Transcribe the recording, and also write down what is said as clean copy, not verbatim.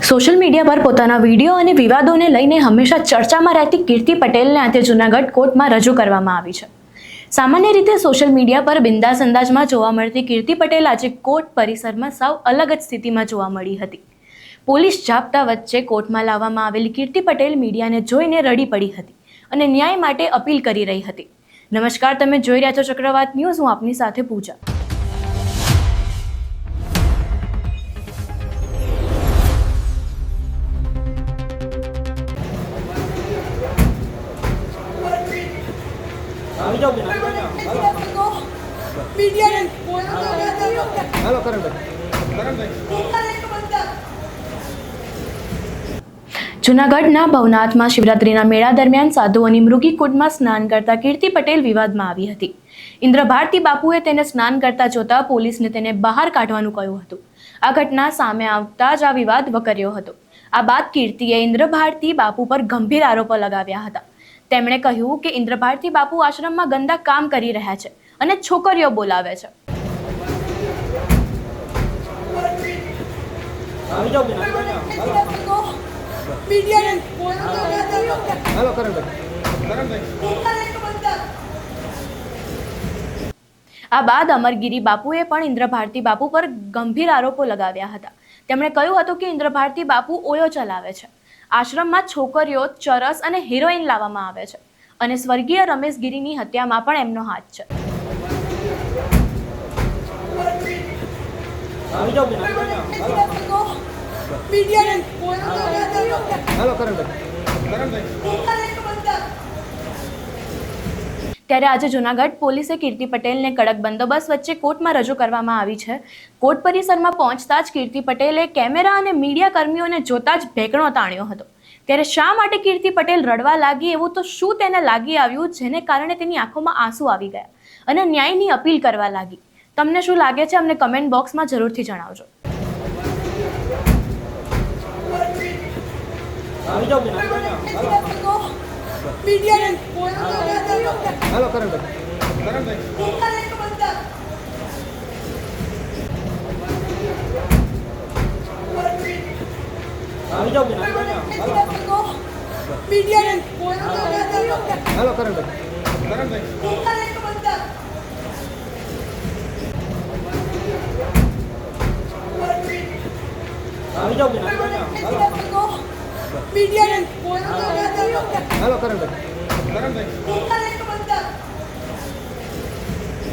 Social media પર પોતાના video અને વિવાદોને લઈને હંમેશા ચર્ચામાં રહેતી કીર્તિ પટેલને આજે જૂનાગઢ કોર્ટમાં રજૂ કરવામાં આવી છે. સામાન્ય રીતે સોશિયલ મીડિયા પર બિંદાસ અંદાજમાં જોવા મળતી કીર્તિ પટેલ આજે કોર્ટ પરિસરમાં સાવ અલગ જ સ્થિતિમાં જોવા મળી હતી. પોલીસ જાપ્તા વચ્ચે કોર્ટમાં લાવવામાં આવેલી કીર્તિ પટેલ મીડિયાને જોઈને રડી પડી હતી અને ન્યાય માટે અપીલ કરી રહી હતી. નમસ્કાર, તમે જોઈ રહ્યા છો ચક્રવાત ન્યૂઝ. હું આપની સાથે પૂજા. જૂનાગઢના ભવનાથમાં શિવરાત્રીના મેળા દરમિયાન સાધુઓની મૃગીકુંડમાં સ્નાન કરતા કીર્તિ પટેલ વિવાદમાં આવી હતી. ઇન્દ્રભારતી બાપુએ તેને સ્નાન કરતા જોતા પોલીસને તેને બહાર કાઢવાનું કહ્યું હતું. આ ઘટના સામે આવતા જ આ વિવાદ વકર્યો હતો. આ બાદ કીર્તિએ ઇન્દ્રભારતી બાપુ પર ગંભીર આરોપો લગાવ્યા હતા. તેમણે કહ્યું કે ઇન્દ્રભારતી બાપુ આશ્રમમાં ગંદા કામ કરી રહ્યા છે અને છોકરીઓ બોલાવે છે. આ બાદ અમરગીરી બાપુએ પણ ઇન્દ્રભારતી બાપુ પર ગંભીર આરોપો લગાવ્યા હતા. તેમણે કહ્યું હતું કે ઇન્દ્રભારતી બાપુ ઓયો ચલાવે છે, આશ્રમમાં છોકરીઓ, ચરસ અને હિરોઈન લાવવામાં આવે છે અને સ્વર્ગીય રમેશ ગીરીની હત્યામાં પણ એમનો હાથ છે. ત્યારે આજે જૂનાગઢ પોલીસે કીર્તિ પટેલને કડક બંદોબસ્ત વચ્ચે કોર્ટમાં રજૂ કરવામાં આવી છે. કોર્ટ પરિસરમાં પહોંચતા જ કીર્તિ પટેલે કેમેરા અને મીડિયા કર્મીઓને જોતા જ ભેંકણો તાણ્યો હતો. ત્યારે શા માટે કીર્તિ પટેલ રડવા લાગી, એવું તો શું તેને લાગી આવ્યું જેને કારણે તેની આંખોમાં આંસુ આવી ગયા અને ન્યાયની અપીલ કરવા લાગી? તમને શું લાગે છે? અમને કમેન્ટ બોક્સમાં જરૂરથી જણાવજો.